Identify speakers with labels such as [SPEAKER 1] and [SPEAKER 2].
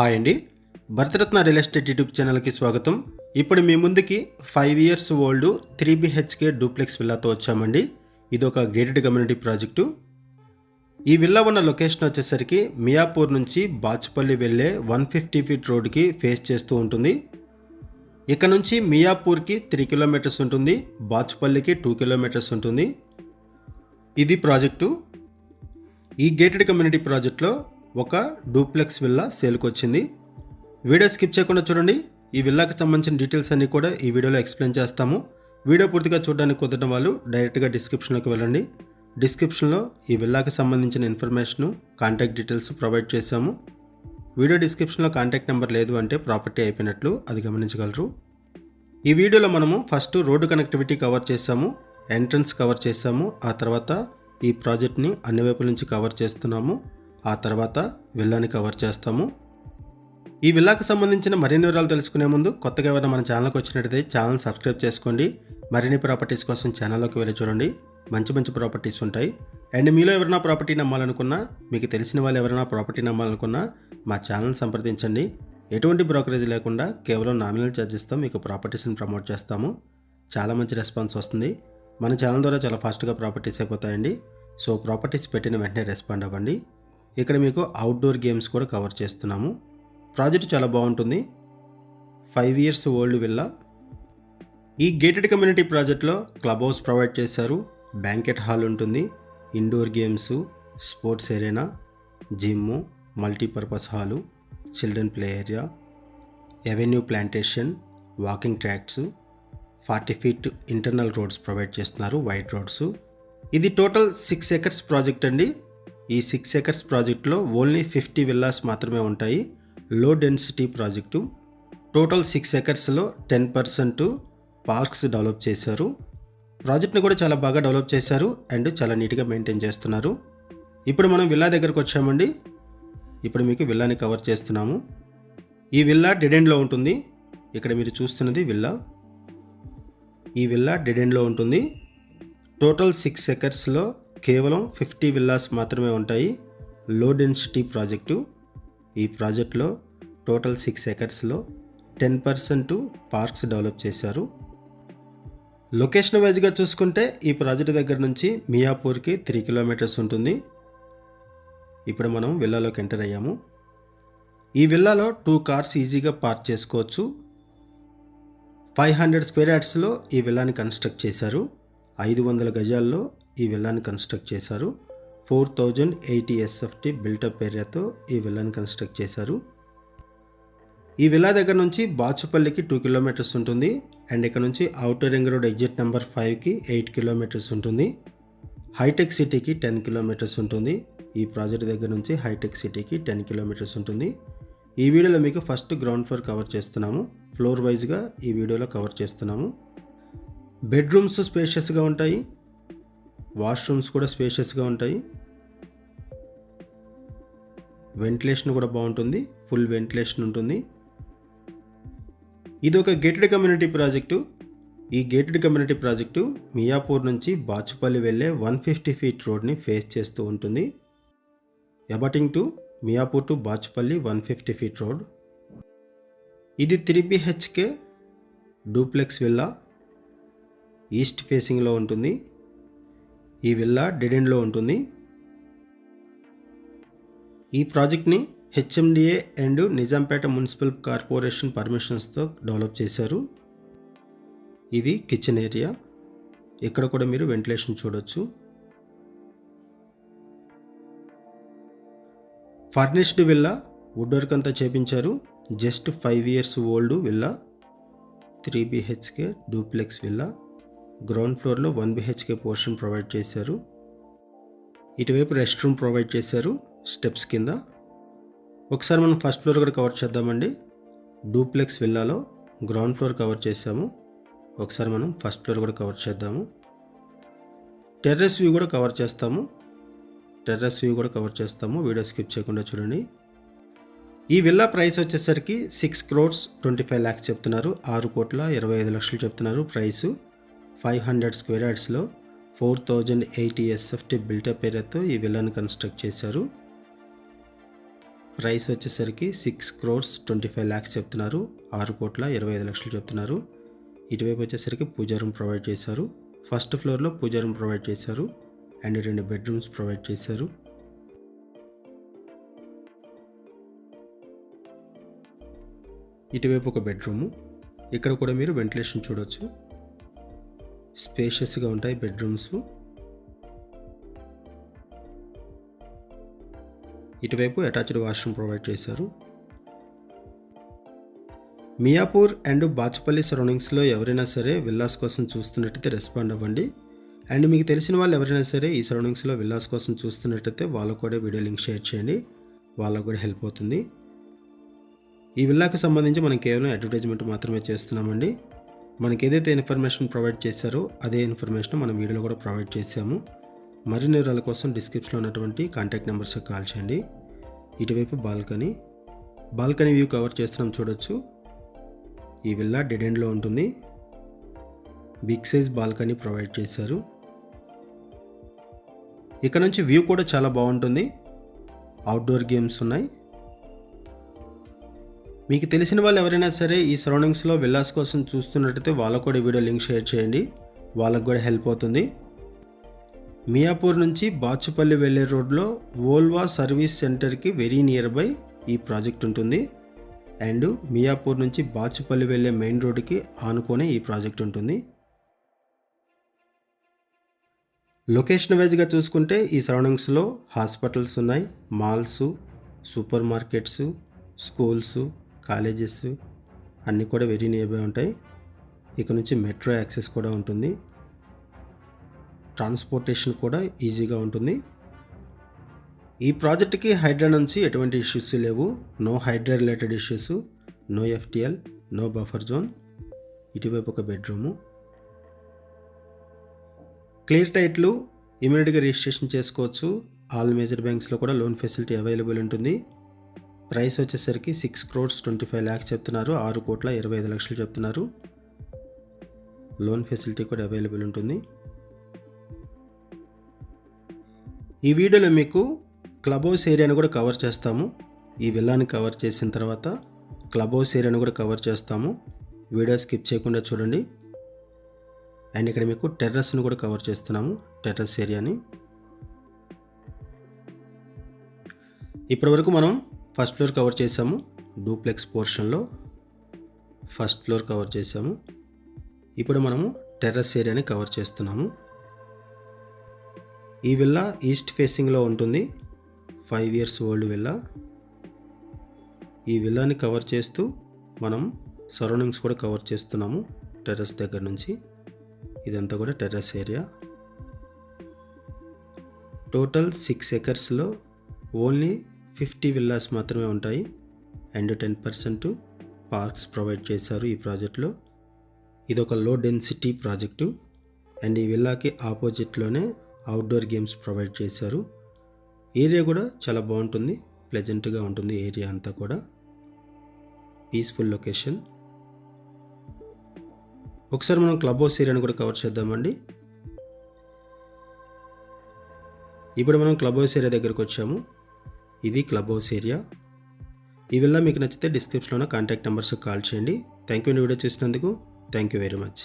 [SPEAKER 1] Hi అండి, Bharat Ratna real estate YouTube ఛానల్కి స్వాగతం. ఇప్పుడు మీ ముందుకి 5 ఇయర్స్ ఓల్డ్ 3 BHK డూప్లెక్స్ విల్లాతో వచ్చామండి. ఇది ఒక గేటెడ్ కమ్యూనిటీ ప్రాజెక్టు. ఈ విల్లా ఉన్న లొకేషన్ వచ్చేసరికి మియాపూర్ నుంచి బాచుపల్లి వెళ్ళే 150 ఫీట్ రోడ్కి ఫేస్ చేస్తూ ఉంటుంది. ఇక్కడ నుంచి మియాపూర్కి 3 కిలోమీటర్స్ ఉంటుంది, బాచుపల్లికి 2 కిలోమీటర్స్ ఉంటుంది. ఇది ప్రాజెక్టు. ఈ గేటెడ్ కమ్యూనిటీ ప్రాజెక్ట్లో ఒక డూప్లెక్స్ విల్లా సేల్కి వచ్చింది. వీడియో స్కిప్ చేయకుండా చూడండి. ఈ విల్లాకి సంబంధించిన డీటెయిల్స్ అన్నీ కూడా ఈ వీడియోలో ఎక్స్ప్లెయిన్ చేస్తాము. వీడియో పూర్తిగా చూడడానికి కుదరని వాళ్ళు డైరెక్ట్గా డిస్క్రిప్షన్లోకి వెళ్ళండి. డిస్క్రిప్షన్లో ఈ విల్లాకి సంబంధించిన ఇన్ఫర్మేషను, కాంటాక్ట్ డీటెయిల్స్ ప్రొవైడ్ చేశాము. వీడియో డిస్క్రిప్షన్లో కాంటాక్ట్ నెంబర్ లేదు అంటే ప్రాపర్టీ అయిపోయినట్లు, అది గమనించగలరు. ఈ వీడియోలో మనము ఫస్ట్ రోడ్డు కనెక్టివిటీ కవర్ చేసాము, ఎంట్రన్స్ కవర్ చేసాము, ఆ తర్వాత ఈ ప్రాజెక్ట్ని అన్ని వైపుల నుంచి కవర్ చేస్తున్నాము, ఆ తర్వాత విల్లాని కవర్ చేస్తాము. ఈ విల్లాకు సంబంధించిన మరిన్ని వివరాలు తెలుసుకునే ముందు కొత్తగా ఎవరైనా మన ఛానల్కి వచ్చినట్టయితే ఛానల్ సబ్స్క్రైబ్ చేసుకోండి. మరిన్ని ప్రాపర్టీస్ కోసం ఛానల్లోకి వెళ్ళి చూడండి. మంచి మంచి ప్రాపర్టీస్ ఉంటాయి. అండ్ మీలో ఎవరైనా ప్రాపర్టీ నమ్మాలనుకున్నా, మీకు తెలిసిన వాళ్ళు ఎవరైనా ప్రాపర్టీ నమ్మాలనుకున్నా మా ఛానల్ సంప్రదించండి. ఎటువంటి బ్రోకరేజ్ లేకుండా కేవలం నామినల్ ఛార్జెస్తో మీకు ప్రాపర్టీస్ని ప్రమోట్ చేస్తాము. చాలా మంచి రెస్పాన్స్ వస్తుంది. మన ఛానల్ ద్వారా చాలా ఫాస్ట్గా ప్రాపర్టీస్ అయిపోతాయండి. సో ప్రాపర్టీస్ పెట్టిన వెంటనే రెస్పాండ్ అవ్వండి. ఇక్కడ మీకు అవుట్డోర్ గేమ్స్ కూడా కవర్ చేస్తున్నాము. ప్రాజెక్ట్ చాలా బాగుంటుంది. 5 ఇయర్స్ ఓల్డ్ విల్లా. ఈ గేటెడ్ కమ్యూనిటీ ప్రాజెక్ట్లో క్లబ్ హౌస్ ప్రొవైడ్ చేశారు, బ్యాంకెట్ హాల్ ఉంటుంది, indoor games, sports area, gym, multipurpose hall, children play area, avenue plantation, walking tracks, 40 feet internal roads provide చేస్తున్నారు, wide roads. ఇది total 6 acres project అండి. ఈ 6 acres ప్రాజెక్ట్లో only 50 villas మాత్రమే ఉంటాయి. Low density project. Total 6 ఎకర్స్లో 10% parks develop చేశారు. ప్రాజెక్ట్ని కూడా చాలా బాగా డెవలప్ చేశారు అండ్ చాలా నీట్గా మెయింటైన్ చేస్తున్నారు. ఇప్పుడు మనం విల్లా దగ్గరకు వచ్చామండి. ఇప్పుడు మీకు విల్లాని కవర్ చేస్తున్నాము. ఈ విల్లా డెడ్ ఎండ్లో ఉంటుంది. ఇక్కడ మీరు చూస్తున్నది విల్లా. ఈ విల్లా డెడ్ ఎండ్లో ఉంటుంది. టోటల్ 6 ఎకర్స్లో కేవలం 50 విల్లాస్ మాత్రమే ఉంటాయి. Low density project. ఈ ప్రాజెక్ట్లో టోటల్ 6 ఎకర్స్లో 10% పార్క్స్ డెవలప్ చేశారు. లొకేషన్ వైజ్గా చూసుకుంటే ఈ ప్రాజెక్ట్ దగ్గర నుంచి మియాపూర్కి 3 కిలోమీటర్స్ ఉంటుంది. ఇప్పుడు మనం విల్లాలోకి ఎంటర్ అయ్యాము. ఈ విల్లాలో 2 కార్స్ ఈజీగా పార్క్ చేసుకోవచ్చు. 500 స్క్వేర్ యార్డ్స్లో ఈ విల్లాని కన్స్ట్రక్ట్ చేశారు. 500 గజాల్లో ఈ విల్లాని కన్స్ట్రక్ట్ చేశారు. 4080 SFT బిల్టప్ ఏరియాతో ఈ విల్లాని కన్స్ట్రక్ట్ చేశారు. ఈ విల్లా దగ్గర నుంచి బాచుపల్లికి 2 కిలోమీటర్స్ ఉంటుంది అండ్ ఇక్కడ నుంచి outer ring road exit number 5కి 8 కిలోమీటర్స్ ఉంటుంది. హైటెక్ సిటీకి 10 కిలోమీటర్స్ ఉంటుంది. ఈ ప్రాజెక్ట్ దగ్గర నుంచి హైటెక్ సిటీకి 10 కిలోమీటర్స్ ఉంటుంది. ఈ వీడియోలో మీకు ఫస్ట్ గ్రౌండ్ ఫ్లోర్ కవర్ చేస్తున్నాము. ఫ్లోర్ వైజ్గా ఈ వీడియోలో కవర్ చేస్తున్నాము. బెడ్రూమ్స్ స్పేషియస్గా ఉంటాయి, వాష్రూమ్స్ కూడా స్పేషియస్గా ఉంటాయి. వెంటిలేషన్ కూడా బాగుంటుంది, ఫుల్ వెంటిలేషన్ ఉంటుంది. ఇది ఒక గేటెడ్ కమ్యూనిటీ ప్రాజెక్టు. ఈ గేటెడ్ కమ్యూనిటీ ప్రాజెక్టు మియాపూర్ నుంచి బాచుపల్లి వెళ్ళే 150 ఫీట్ రోడ్ని ఫేస్ చేస్తూ ఉంటుంది. Abutting to Miyapur to Bachupalli 150 feet road. ఇది 3 BHK డూప్లెక్స్ విల్లా. ఈస్ట్ ఫేసింగ్లో ఉంటుంది. ఈ విల్లా డెడ్ ఎండ్లో ఉంటుంది. ఈ ప్రాజెక్ట్ని HMDA and Nizampet municipal corporation పర్మిషన్స్తో డెవలప్ చేశారు. ఇది కిచెన్ ఏరియా. ఇక్కడ కూడా మీరు వెంటిలేషన్ చూడొచ్చు. ఫర్నిష్డ్ విల్లా, వుడ్ వర్క్ అంతా చేపించారు. Just 5 years old villa. 3 BHK duplex villa. Ground ఫ్లోర్లో 1 BHK పోర్షన్ ప్రొవైడ్ చేశారు. ఇటువైపు రెస్ట్ రూమ్ ప్రొవైడ్ చేశారు స్టెప్స్ కింద. ఒకసారి మనం ఫస్ట్ ఫ్లోర్ కూడా కవర్ చేద్దామండి. డూప్లెక్స్ విల్లాలో గ్రౌండ్ ఫ్లోర్ కవర్ చేసాము. ఒకసారి మనం ఫస్ట్ ఫ్లోర్ కూడా కవర్ చేద్దాము. టెర్రస్ వ్యూ కూడా కవర్ చేస్తాము. వీడియో స్కిప్ చేయకుండా చూడండి. ఈ విల్లా ప్రైస్ వచ్చేసరికి 6,25 lakhs చెప్తున్నారు. 6,25 చెప్తున్నారు ప్రైసు. 500 స్క్వేర్ యార్డ్స్లో 4080 SFT బిల్టప్ ఏరియాతో ఈ విల్లాని కన్స్ట్రక్ట్ చేశారు. ప్రైస్ వచ్చేసరికి 6,25,00,000 చెప్తున్నారు. 6,25,00,000 చెప్తున్నారు. ఇటువైపు వచ్చేసరికి పూజా రూమ్ ప్రొవైడ్ చేశారు. ఫస్ట్ ఫ్లోర్లో పూజా రూమ్ ప్రొవైడ్ చేశారు అండ్ 2 బెడ్రూమ్స్ ప్రొవైడ్ చేశారు. ఇటువైపు ఒక బెడ్రూము. ఇక్కడ కూడా మీరు వెంటిలేషన్ చూడవచ్చు. స్పేషియస్గా ఉంటాయి బెడ్రూమ్స్. ఇటువైపు అటాచ్డ్ వాష్రూమ్ ప్రొవైడ్ చేశారు. మియాపూర్ అండ్ బాచుపల్లి సరౌండింగ్స్లో ఎవరైనా సరే విల్లాస్ కోసం చూస్తున్నట్టయితే రెస్పాండ్ అవ్వండి. అండ్ మీకు తెలిసిన వాళ్ళు ఎవరైనా సరే ఈ సరౌండింగ్స్లో విల్లాస్ కోసం చూస్తున్నట్టయితే వాళ్ళకు కూడా వీడియో లింక్ షేర్ చేయండి. వాళ్ళకు కూడా హెల్ప్ అవుతుంది. ఈ విల్లాకి సంబంధించి మనం కేవలం అడ్వర్టైజ్మెంట్ మాత్రమే చేస్తున్నామండి. మనకి ఏదైతే ఇన్ఫర్మేషన్ ప్రొవైడ్ చేశారో అదే ఇన్ఫర్మేషన్ మనం వీడియోలో కూడా ప్రొవైడ్ చేశాము. మరిన్ని వివరాల కోసం డిస్క్రిప్షన్లో ఉన్నటువంటి కాంటాక్ట్ నెంబర్స్కి కాల్ చేయండి. ఇటువైపు బాల్కనీ వ్యూ కవర్ చేస్తున్నాం చూడొచ్చు. ఈ విల్లా డెడ్ ఎండ్లో ఉంటుంది. బిగ్ సైజ్ బాల్కనీ ప్రొవైడ్ చేశారు. ఇక్కడ నుంచి వ్యూ కూడా చాలా బాగుంటుంది. అవుట్డోర్ గేమ్స్ ఉన్నాయి. మీకు తెలిసిన వాళ్ళు ఎవరైనా సరే ఈ సరౌండింగ్స్లో విల్లాస్ కోసం చూస్తున్నట్టయితే వాళ్ళకు కూడా వీడియో లింక్ షేర్ చేయండి. వాళ్ళకు కూడా హెల్ప్ అవుతుంది. మియాపూర్ నుంచి బాచుపల్లి వెళ్ళే రోడ్లో వోల్వా సర్వీస్ సెంటర్కి వెరీ నియర్ బై ఈ ప్రాజెక్ట్ ఉంటుంది. అండ్ మియాపూర్ నుంచి బాచుపల్లి వెళ్ళే మెయిన్ రోడ్డుకి ఆనుకొనే ఈ ప్రాజెక్ట్ ఉంటుంది. లొకేషన్ వైజ్గా చూసుకుంటే ఈ సరౌండింగ్స్లో హాస్పిటల్స్ ఉన్నాయి, malls, super markets, schools, colleges అన్నీ కూడా వెరీ నియర్ బై ఉంటాయి. ఇక నుంచి మెట్రో యాక్సెస్ కూడా ఉంటుంది. ట్రాన్స్పోర్టేషన్ కూడా ఈజీగా ఉంటుంది. ఈ ప్రాజెక్ట్కి హైడ్రా నుంచి ఎటువంటి ఇష్యూస్ లేవు. No HYDRAA related issues, no FTL, no buffer zone. ఇటువైపు ఒక బెడ్రూము. క్లియర్ టైట్లు ఇమీడియట్గా రిజిస్ట్రేషన్ చేసుకోవచ్చు. ఆల్ మేజర్ బ్యాంక్స్లో కూడా లోన్ ఫెసిలిటీ అవైలబుల్ ఉంటుంది. ప్రైస్ వచ్చేసరికి 6,25,00,000 చెప్తున్నారు. 6,25,00,000 చెప్తున్నారు. లోన్ ఫెసిలిటీ కూడా అవైలబుల్ ఉంటుంది. ఈ వీడియోలో మీకు క్లబ్ హౌస్ ఏరియాను కూడా కవర్ చేస్తాము. ఈ విల్లాని కవర్ చేసిన తర్వాత క్లబ్ హౌస్ ఏరియాను కూడా కవర్ చేస్తాము. వీడియో స్కిప్ చేయకుండా చూడండి. అండ్ ఇక్కడ మీకు టెర్రస్ని కూడా కవర్ చేస్తున్నాము, టెర్రస్ ఏరియాని. ఇప్పటివరకు మనం ఫస్ట్ ఫ్లోర్ కవర్ చేసాము. డూప్లెక్స్ పోర్షన్లో ఫస్ట్ ఫ్లోర్ కవర్ చేసాము. ఇప్పుడు మనము టెర్రస్ ఏరియాని కవర్ చేస్తున్నాము. ఈ విల్లా ఈస్ట్ ఫేసింగ్లో ఉంటుంది. 5 years ఓల్డ్ విల్లా. ఈ విల్లాని కవర్ చేస్తూ మనం సరౌండింగ్స్ కూడా కవర్ చేస్తున్నాము. టెర్రస్ దగ్గర నుంచి ఇదంతా కూడా టెర్రస్ ఏరియా. టోటల్ 6 acresలో ఓన్లీ 50 విల్లాస్ మాత్రమే ఉంటాయి. అండ్ 10% పార్క్స్ ప్రొవైడ్ చేశారు ఈ ప్రాజెక్ట్లో. ఇది ఒక లో డెన్సిటీ ప్రాజెక్టు. అండ్ ఈ విల్లాకి ఆపోజిట్లోనే అవుట్డోర్ గేమ్స్ ప్రొవైడ్ చేశారు. ఏరియా కూడా చాలా బాగుంటుంది, ప్లెజెంట్గా ఉంటుంది ఏరియా అంతా కూడా. Peaceful location. ఒకసారి మనం క్లబ్ హౌస్ ఏరియాని కూడా కవర్ చేద్దామండి. ఇప్పుడు మనం క్లబ్ హౌస్ ఏరియా దగ్గరకు వచ్చాము. ఇది క్లబ్ హౌస్ ఏరియా. ఈ విల్లా మీకు నచ్చితే డిస్క్రిప్షన్లో కాంటాక్ట్ నెంబర్స్కి కాల్ చేయండి. థ్యాంక్ యూ వీడియో చూసినందుకు. Thank you very much.